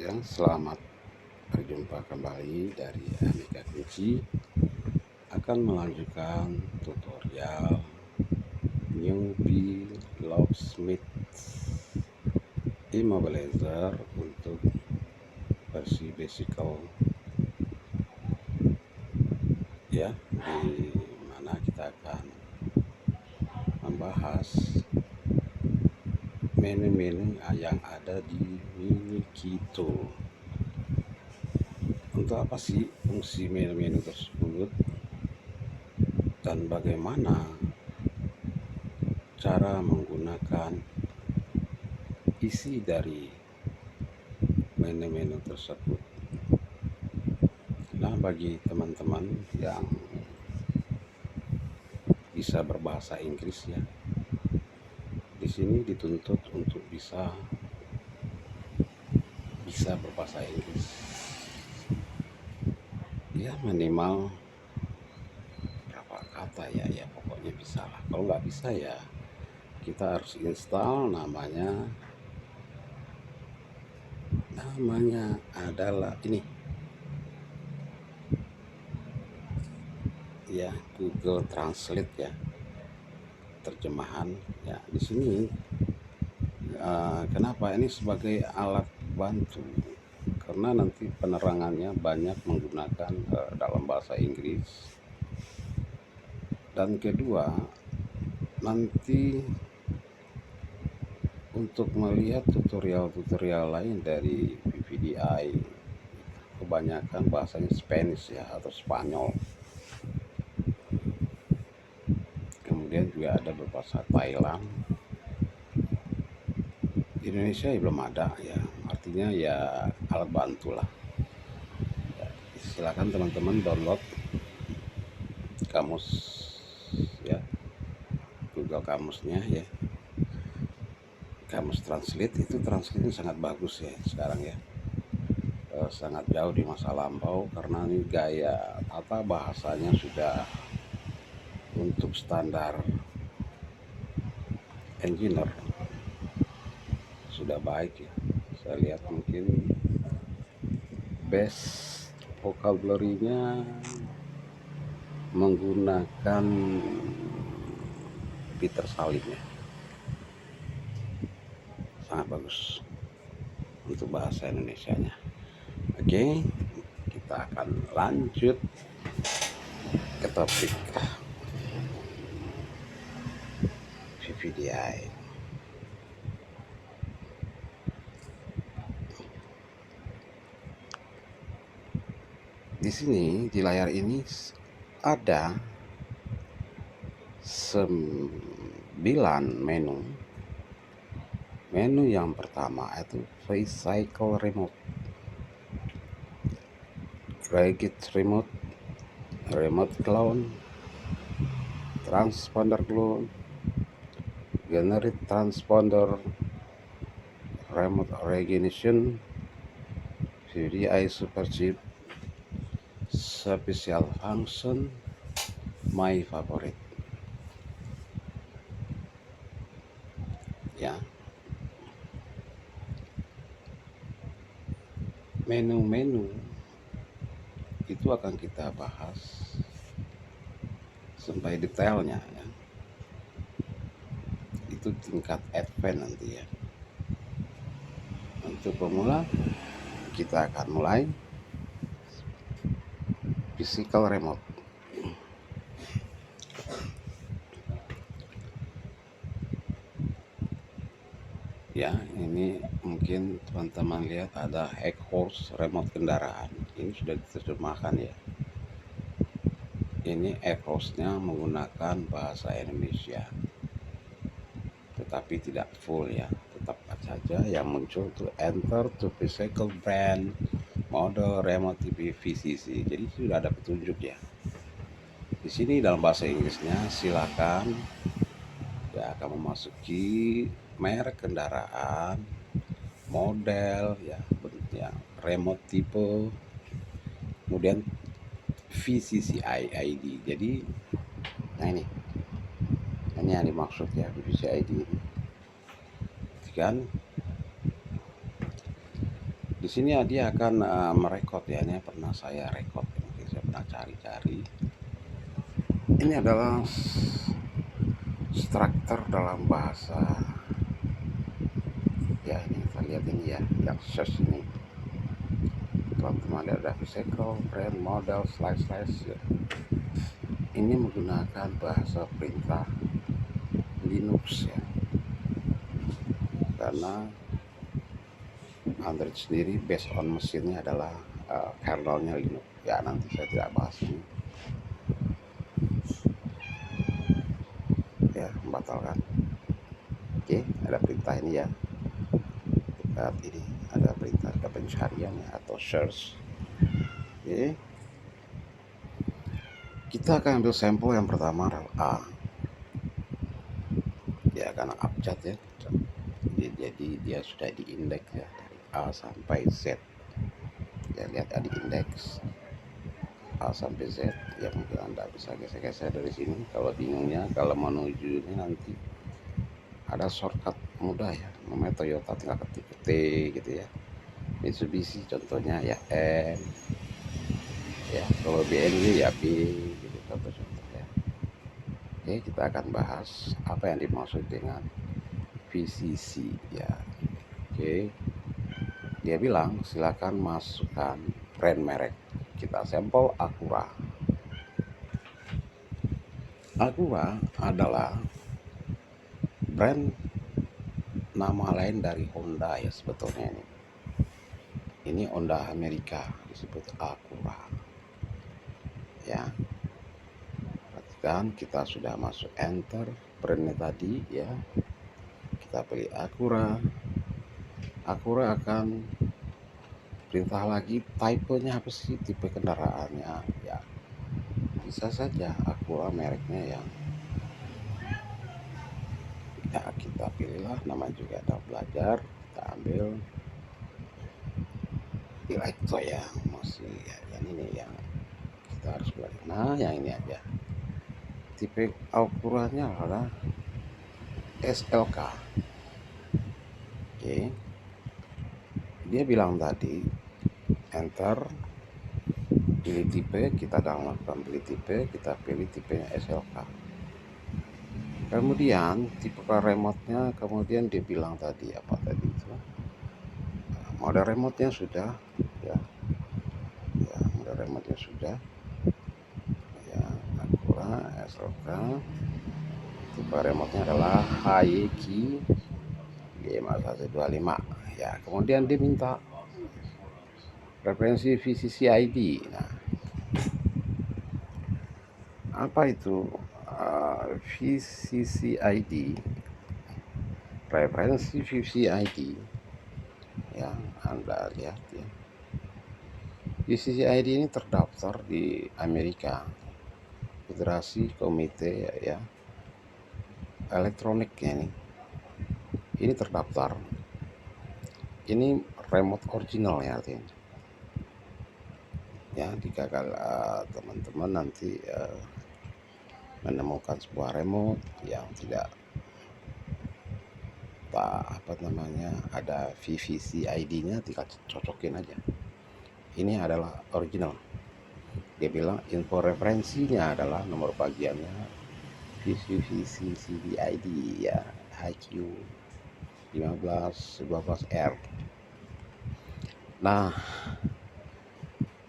Ya, selamat berjumpa kembali dari Amika Kunci. Akan melanjutkan tutorial Newbie Locksmith Immobilizer untuk versi basical, ya, di mana kita akan membahas menu-menu yang ada di Minikito. Untuk apa sih fungsi menu-menu tersebut dan bagaimana cara menggunakan isi dari menu-menu tersebut. Nah, bagi teman-teman yang bisa berbahasa Inggris, ya, di sini dituntut untuk bisa berbahasa Inggris, ya, minimal berapa kata, ya pokoknya bisa lah. Kalau nggak bisa, ya kita harus install namanya adalah ini, ya, Google Translate, ya, terjemahan. Ya, di sini kenapa ini sebagai alat bantu, karena nanti penerangannya banyak menggunakan dalam bahasa Inggris, dan kedua, nanti untuk melihat tutorial-tutorial lain dari VVDI kebanyakan bahasanya Spanish, ya, atau Spanyol. Kemudian juga ada berbahasa Thailand. Di Indonesia ya belum ada, ya, artinya ya alat bantu lah. Ya, silakan teman-teman download kamus, ya, Google kamusnya, ya, kamus Translate. Itu translate sangat bagus, ya, sekarang, ya, sangat jauh di masa lampau, karena ini gaya tata bahasanya sudah untuk standar engineer sudah baik, ya. Saya lihat mungkin base vocabulary-nya menggunakan Peter Salim, ya, sangat bagus untuk bahasa Indonesianya. Oke, kita akan lanjut ke topik VVDI. Di sini di layar ini ada 9 menu. Menu yang pertama itu Recycle Remote, Regit Remote, Remote Clone, Transponder Clone, Generate Transponder, Remote Origination, VDI Superchip, Special Function, My Favorite, ya. Menu-menu itu akan kita bahas sampai detailnya, ya. Itu tingkat advance nanti, ya. Untuk pemula kita akan mulai physical remote. Ya, ini mungkin teman-teman lihat ada hack horse remote kendaraan. Ini sudah diterjemahkan, ya. Ini hack horse-nya menggunakan bahasa Indonesia, tetapi tidak full, ya. Tetap saja yang muncul itu enter to physical brand model remote TV VCC. Jadi sudah ada petunjuk, ya. Di sini dalam bahasa Inggrisnya silakan, ya, akan memasuki merek kendaraan, model, ya, bentuknya remote tipe, kemudian VCCI ID. Jadi, nah ini yang dimaksud, ya, VCCI ID ini. Kan di sini dia akan merekod ya. Ini pernah saya rekod, mungkin saya pernah cari-cari. Ini adalah struktur dalam bahasa ya. Ini kita lihat ini ya, yang search ini teman-teman, ada physical brand model slice ya. Ini menggunakan bahasa perintah Linux ya, karena Android sendiri based on mesinnya adalah kernelnya Linux ya. Nanti saya tidak bahas ini ya, membatalkan. Oke, ada perintah ini ya. Lihat ini ada perintah, ada pencarian ya, atau search. Oke, kita akan ambil sampel yang pertama adalah A ya, karena abjad ya. Jadi dia sudah diindeks ya, dari A sampai Z ya. Lihat ada indeks A sampai Z ya. Mungkin Anda bisa geser-geser dari sini kalau bingungnya. Kalau menuju ini nanti ada shortcut mudah ya, namanya Toyota, tinggal ketik T gitu ya. Mitsubishi contohnya ya M ya, kalau BMW ya B gitu, contoh-contoh ya. Oke, kita akan bahas apa yang dimaksud dengan VCC ya. Oke, dia bilang silakan masukkan brand merek. Kita sampel Acura. Acura adalah brand nama lain dari Honda ya sebetulnya. Ini Honda Amerika, disebut Acura ya. Perhatikan, kita sudah masuk enter brandnya tadi ya. Kita pilih Acura. Acura akan perintah lagi tipenya apa sih, tipe kendaraannya ya. Bisa saja Acura mereknya yang ya, kita pilihlah. Nama juga ada belajar, kita ambil Electro ya, masih ya, yang ini yang kita harus belajar. Nah, yang ini aja. Tipe Acuranya adalah SLK. Oke, dia bilang tadi enter, pilih tipe, kita downloadkan, pilih tipe, kita pilih tipenya SLK. Kemudian tipe remote-nya, kemudian dia bilang tadi apa tadi itu, mode remote-nya sudah ya, mode remote-nya sudah ya. Acura SLK, tipe remote-nya adalah HYQ 5125 ya. Kemudian dia minta referensi VCC ID. Nah, apa itu VCC ID? Referensi VCC ID ya, Anda lihat ya. VCC ID ini terdaftar di Amerika, Federasi Komite ya Elektroniknya ini terdaftar. Ini remote original ya artinya ya. Jika teman-teman nanti menemukan sebuah remote yang tidak apa namanya ada VCC ID-nya, tinggal cocokin aja. Ini adalah original. Dia bilang info referensinya adalah nomor bagiannya VCC ID ya, HQ 1512R. Nah,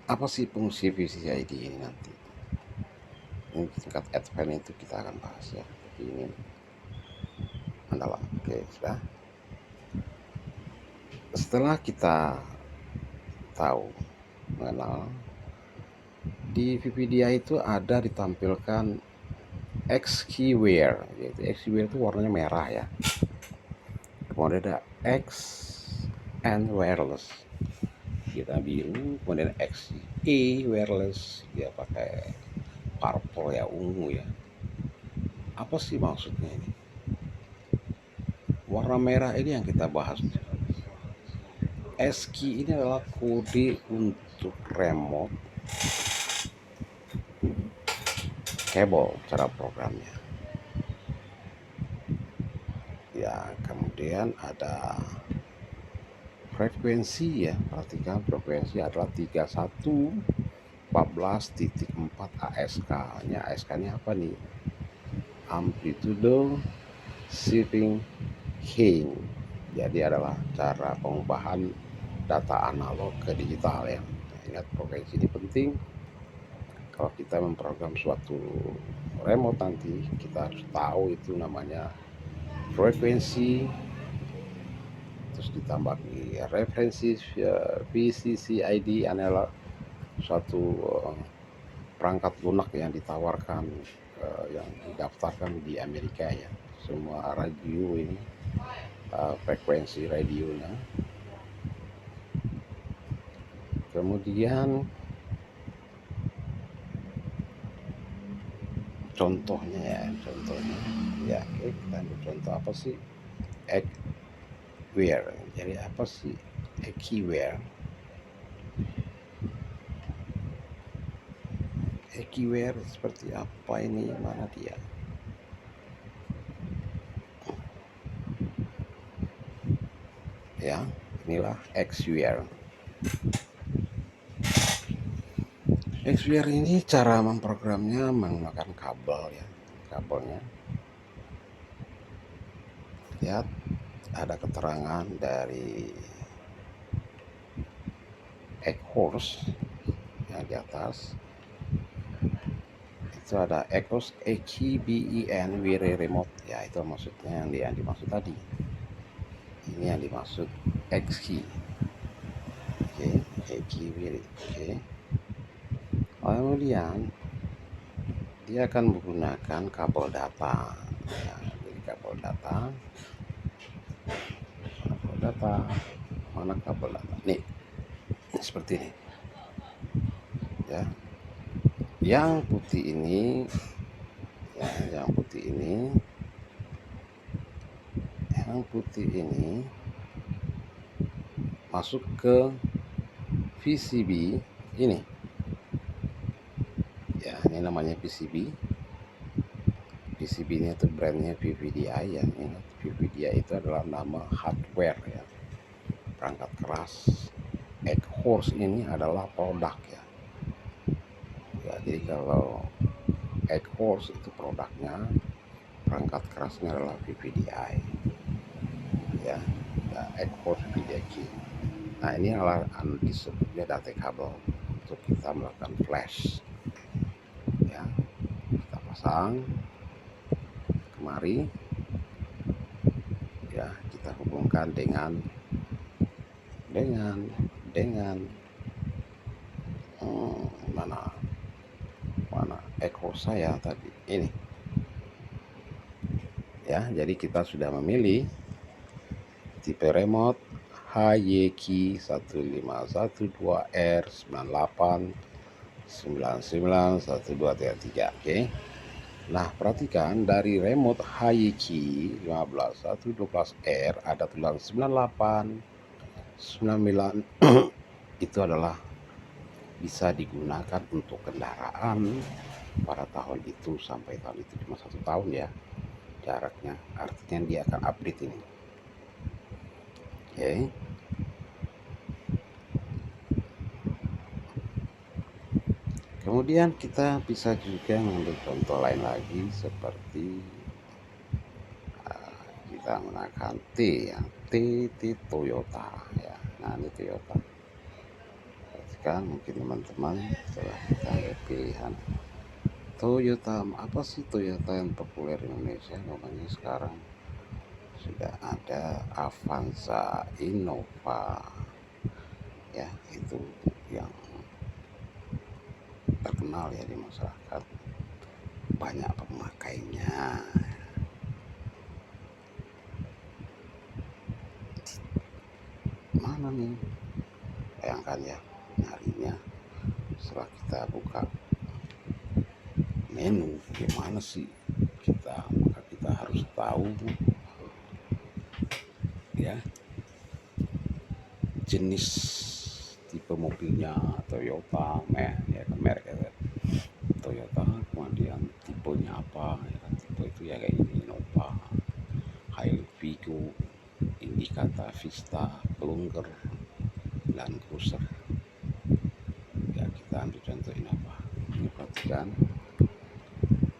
apa sih fungsi VCC ID ini nanti? Ini tingkat advance itu kita akan bahas ya. Ini mendalam. Oke, sudah. Setelah kita tahu mengenal, di VPDI itu ada ditampilkan X keyword, yaitu X keyword itu warnanya merah ya. Kemudian ada X and wireless, kita biru. Kemudian X E wireless, dia pakai purple ya, ungu ya. Apa sih maksudnya ini? Warna merah ini yang kita bahas. SKey ini adalah kode untuk remote kabel cara programnya ya. Kemudian ada frekuensi ya, perhatikan frekuensi adalah 3114.4 ASK nya. ASK nya apa nih? Amplitude shifting change. Jadi adalah cara pengubahan data analog ke digital ya. Ingat, frekuensi ini penting. Kalau kita memprogram suatu remote nanti, kita harus tahu itu namanya frekuensi, terus ditambah referensi VCC-ID adalah suatu perangkat lunak yang ditawarkan, yang didaftarkan di Amerika ya. Semua radio ini frekuensi radionya. Kemudian contohnya ya, oke, kita ambil contoh apa sih Equiware. Jadi apa sih Equiware? Equiware seperti apa ini, mana dia? Ya, inilah Equiware. Equiware ini cara memprogramnya menggunakan kabel ya, kabelnya. Lihat, ada keterangan dari Equals yang di atas. Itu ada Equals EQBEN Wire Remote ya, itu maksudnya yang dimaksud tadi. Ini yang dimaksud XKey. Oke, XKey Wire. Oke. Kemudian dia akan menggunakan kabel data ya, jadi kabel data mana kabel data nih, seperti ini ya. Yang putih ini ya, yang putih ini masuk ke PCB ini ya, ini namanya PCB ini itu brandnya VVDI ya. Ingat, VVDI itu adalah nama hardware ya, perangkat keras. Equals ini adalah produk ya. Jadi kalau Equals itu produknya, perangkat kerasnya adalah VVDI ya, Equals VVDI. Nah, ini adalah disebutnya data kabel untuk kita melakukan flash ya. Kita pasang kemari ya, kita hubungkan dengan mana Equals saya tadi ini ya. Jadi kita sudah memilih tipe remote HYK 1512R98991233. Oke. Nah, perhatikan dari remote HYK 15112R ada tulisan 9899 itu adalah bisa digunakan untuk kendaraan pada tahun itu sampai tahun itu, cuma 1 tahun ya jaraknya, artinya dia akan update ini. Oke. Kemudian kita bisa juga mengambil contoh lain lagi seperti kita menggunakan T ya, T Toyota ya. Nah, ini Toyota. Perhatikan, mungkin teman-teman setelah kita ambil pilihan Toyota, apa sih Toyota yang populer di Indonesia? Namanya sekarang sudah ada Avanza, Innova ya, itu yang terkenal ya di masyarakat, banyak pemakainya. Mana nih, bayangkan ya, nyarinya setelah kita buka menu gimana sih kita, maka kita harus tahu ya jenis tipe mobilnya Toyota ya, merek ya, Toyota, kemudian tipenya apa ya, tipe itu ya kayak ini, Innova, Hilux, Vigo, Indicata, Vista, Kelungker, Land Cruiser. Ya, kita ambil contoh Innova. Ini perhatikan,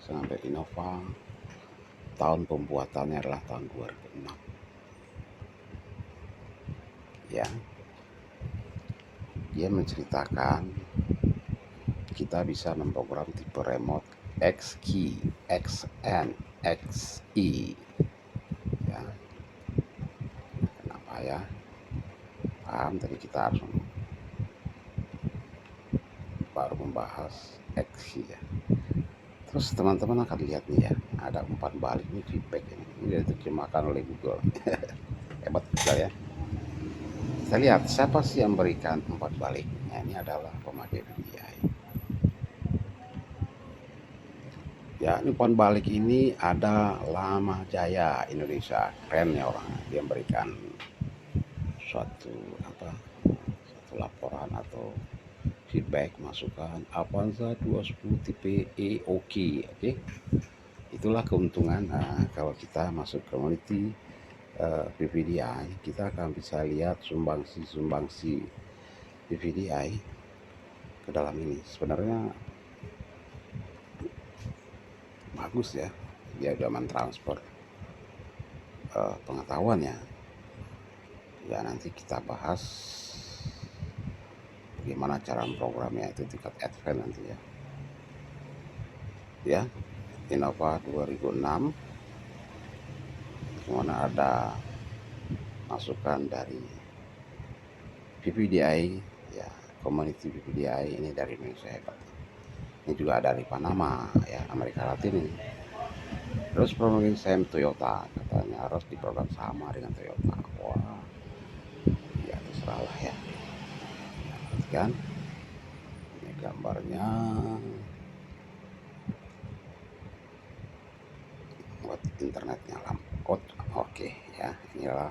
sampai Innova tahun pembuatannya adalah tahun 2006. Ya, dia menceritakan kita bisa memprogram tipe remote X key, XN, XI. Ya, kenapa ya? Paham tadi kita harus baru membahas X key ya. Terus teman-teman akan lihat nih ya, ada umpan balik ini, feedback ini diterjemahkan oleh Google. Hebat juga ya. Kita lihat siapa sih yang memberikan umpan balik. Nah, ini adalah pemakai VDI. Ya, ini umpan balik ini ada Lama Jaya Indonesia. Keren ya orang. Dia memberikan suatu laporan atau feedback, masukan Avanza 210 tipe E oke. Itulah keuntungan kalau kita masuk community PVDI, kita akan bisa lihat sumbangsi PVDI ke dalam ini. Sebenarnya bagus ya, dia sudah mentransfer pengetahuannya. Ya, nanti kita bahas bagaimana cara programnya, itu tingkat advance nanti ya. Ya, Innova 2006, mana ada masukan dari PVDI ya, community PVDI ini dari Indonesia hebat. Ini juga dari Panama ya, Amerika Latin ini. Terus promosi Sam Toyota, katanya harus diprogram sama dengan Toyota. Wah, ya terserah lah ya. Kan ini gambarnya buat internetnya lampu. Oke ya, inilah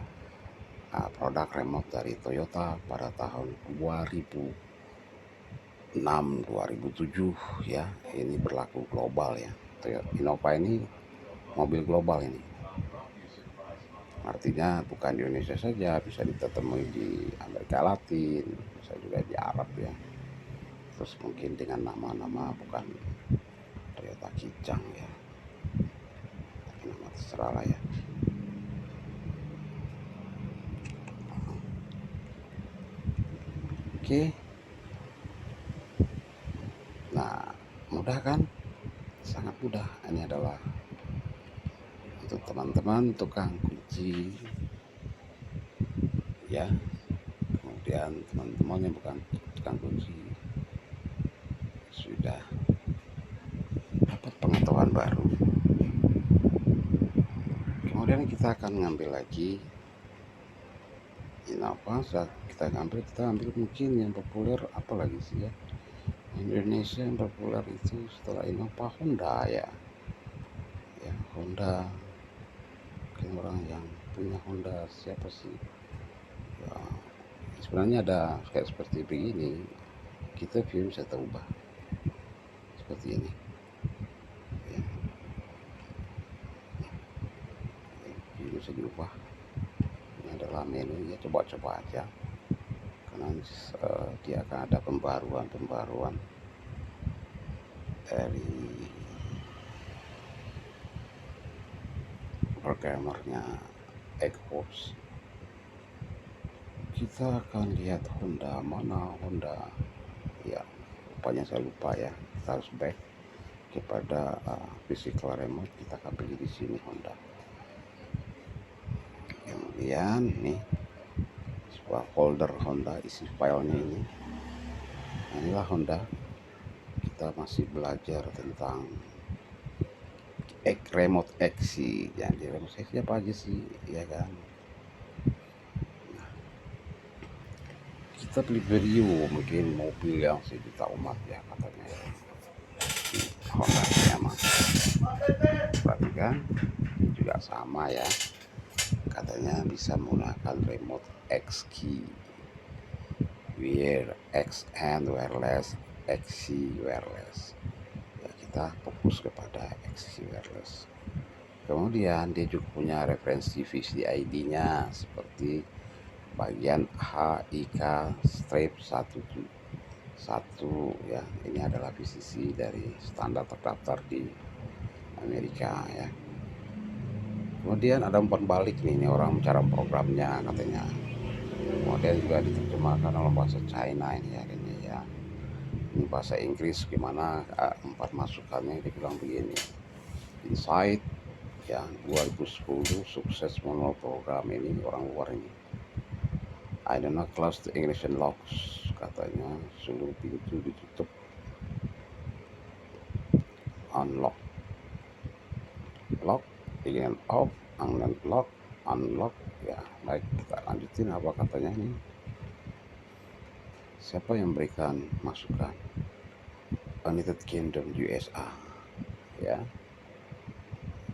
produk remote dari Toyota pada tahun 2006 2007 ya. Ini berlaku global ya. Toyota Innova ini mobil global ini. Artinya bukan di Indonesia saja, bisa ditemui di Amerika Latin, bisa juga di Arab ya. Terus mungkin dengan nama-nama bukan Toyota Kijang ya. Nama terserah lah ya. Oke. Nah, mudah kan? Sangat mudah. Ini adalah untuk teman-teman tukang kunci ya. Kemudian teman-teman yang bukan tukang kunci sudah dapat pengetahuan baru. Kemudian kita akan ngambil lagi Innova. Saat kita ambil mungkin yang populer apa lagi sih ya, Indonesia yang populer itu setelah Innova Honda ya. Ya, Honda. Mungkin orang yang punya Honda siapa sih ya, sebenarnya ada kayak seperti begini, kita view bisa terubah seperti ini ya. View bisa diubah. Ini adalah menunya, coba-coba aja karena dia akan ada pembaruan dari programmernya Xforce. Kita akan lihat Honda, mana Honda ya, rupanya saya lupa ya. Kita harus back kepada physical remote. Kita akan pilih di sini Honda. Kemudian nih sebuah folder Honda, isi filenya ini. Nah, inilah Honda. Kita masih belajar tentang remote XI. Jadi remote XI apa aja sih ya kan. Kita beli review mungkin mobil yang sejuta umat ya katanya ya. Honda emang perhatikan juga sama ya, katanya bisa menggunakan remote X key, XN wireless, XC wireless ya. Kita fokus kepada XC wireless. Kemudian dia juga punya referensi VCID nya seperti bagian HIK strip 1 ya. Ini adalah VCC dari standar terdaftar di Amerika ya. Kemudian ada umpan balik nih, ini orang cara programnya katanya. Kemudian juga diterjemahkan dalam bahasa China ini ya kayaknya ya. Ini bahasa Inggris gimana empat masukannya dibilang begini. Insight ya 2010 sukses manual program ini orang luar ini. I don't know close to English and locks katanya, seluruh pintu ditutup, unlock, lock, ingin off, unlock, unlock ya. Baik, kita lanjutin apa katanya nih. Siapa yang memberikan masukan? United Kingdom USA ya.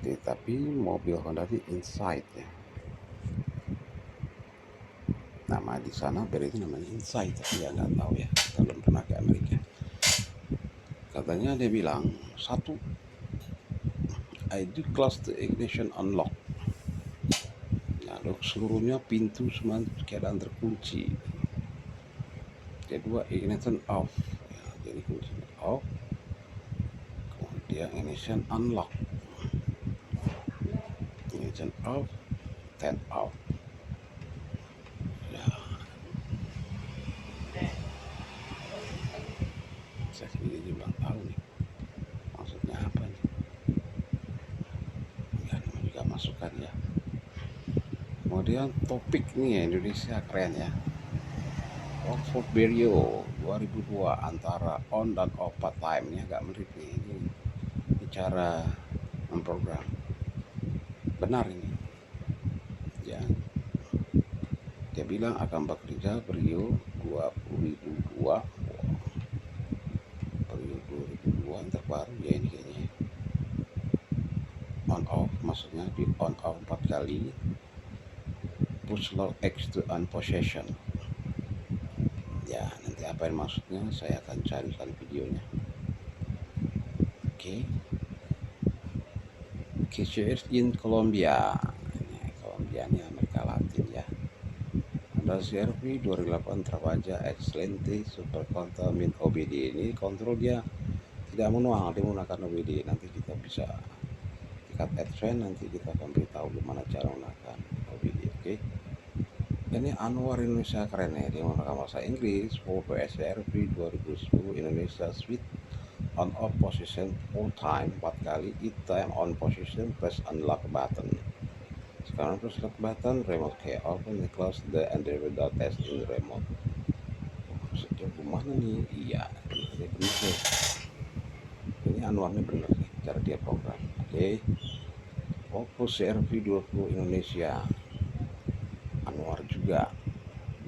Tapi mobil Honda di Insight ya. Nama di sana berarti namanya Insight, tapi ya nggak tahu ya, kita belum pernah ke Amerika. Katanya dia bilang satu, I do close the ignition unlock. Lalu seluruhnya pintu semua keadaan terkunci. Kedua, ignition off ya, jadi kunci off. Kemudian ignition unlock, ignition off, turn off ya. Saya sendiri juga tahu nih maksudnya apa nih ya, namanya juga masukan ya. Kemudian topik nih, Indonesia keren ya. Oxford Berio 2002 antara on dan off part time, ini agak mirip nih, ini cara memprogram benar ini ya. Dia bilang akan bekerja Berio 2002 terbaru ya ini kayaknya. On off maksudnya di on off 4 kali, push lock X to unpossession ya. Nanti apa yang maksudnya saya akan carikan videonya. Oke. Cashiers in Colombia ini, Colombia ini Amerika Latin ya. Honda CR-V 2008 Travaglia Excelente Super Contamin OBD, ini kontrol dia tidak manual, dia menggunakan OBD. Nanti kita bisa tingkat advance, nanti kita akan beritahu gimana cara menggunakan OBD. Oke. Ini Anwar Indonesia keren ya, dia menggunakan bahasa Inggris. Volvo SR-V 2010 Indonesia Suite on off position full time 4 kali, each time on position press unlock button. Sekarang press lock button, remote key open and close the and without test in remote. Sejauh mana nih? Iya, ini benar nih. Ini Anwarnya bener nih cara dia program. Oke. Oppo CR-V 20 Indonesia Anwar juga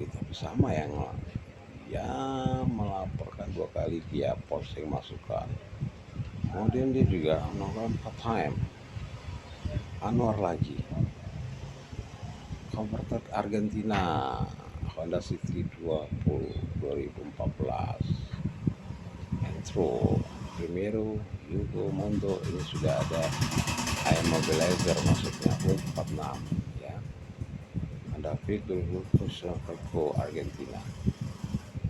gitu, sama yang ya melaporkan 2 kali dia posting masukan. Kemudian dia juga melakukan part time Anwar lagi. Converted Argentina Honda City 2014 Intro Primero Yugo Mondo, ini sudah ada Mobilizer maksudnya pun 46 ya. Ada Fit dulu Pro Argentina.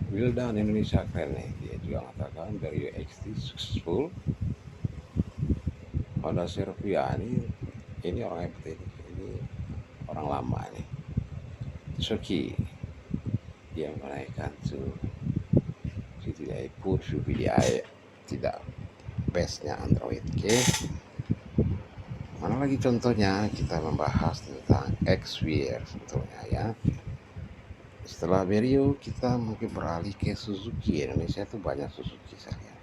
Wildan Indonesia keren nih, dia juga mengatakan dari UXT successful. Honda Servia ini orang hebat ini orang lama nih. Suzuki dia menaikkan tuh tidak put VDI tidak bestnya Android. Oke. Mana lagi contohnya, kita membahas tentang Xwear sebetulnya ya. Setelah Vario kita mungkin beralih ke Suzuki. Indonesia itu banyak Suzuki saya.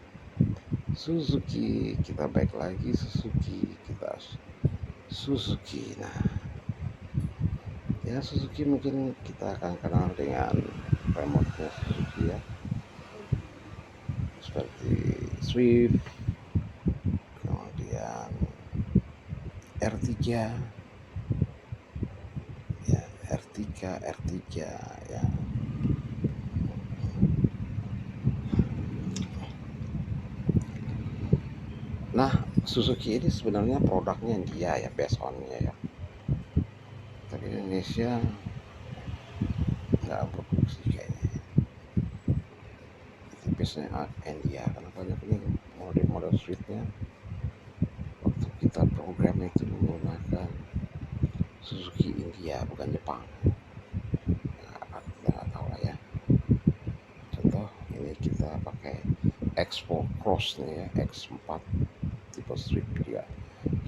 Suzuki, kita baik lagi Suzuki, Suzuki. Nah ya, Suzuki mungkin kita akan kenal dengan remote-nya Suzuki ya, seperti Swift, kemudian R3 ya, R3 ya. Nah Suzuki ini sebenarnya produknya dia ya, based on-nya ya. Tapi Indonesia produksi kayaknya. Biasanya India karena banyak ini model-model streetnya waktu kita program itu menggunakan Suzuki India bukan Jepang. Nah, kita nggak tahu lah ya. Contoh ini kita pakai X4 Cross nih ya, X4 tipe street juga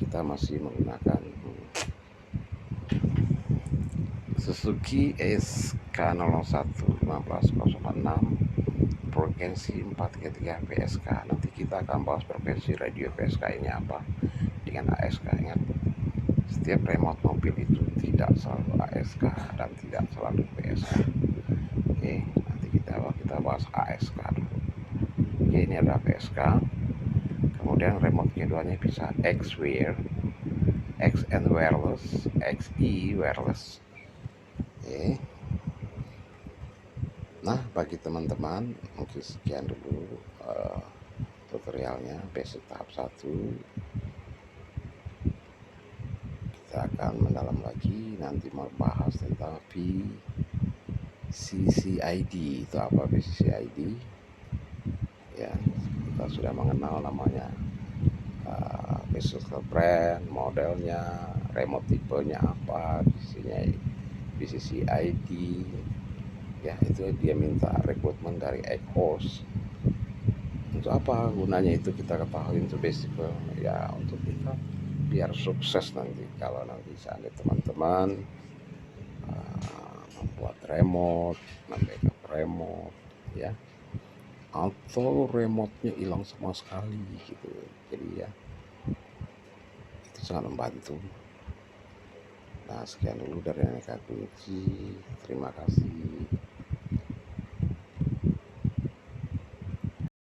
kita masih menggunakan Suzuki SK01 1506 frekuensi 433 PSK. Nanti kita akan bahas frekuensi radio PSK ini apa dengan ASK. Ingat, setiap remote mobil itu tidak selalu ASK dan tidak selalu PSK. Oke, nanti kita bahas ASK dulu. Oke, ini ada PSK. Kemudian remote keduanya bisa X-Wear, X and wireless, XE wireless. Oke. Nah, bagi teman-teman mungkin sekian dulu tutorialnya basic tahap 1. Kita akan mendalam lagi nanti membahas tentang VCCID. Itu apa VCCID? Ya, kita sudah mengenal namanya, physical brand, modelnya, remote tipenya apa, VCCID. Ya, itu dia minta rekrutmen dari Eghost. Untuk apa gunanya itu kita ketahui, untuk basic ya, untuk kita biar sukses nanti kalau nanti seandainya teman-teman membuat remote, membackup remote ya, atau remote-nya hilang sama sekali gitu. Jadi ya itu sangat membantu. Nah, sekian dulu dari Aneka Kunci. Terima kasih.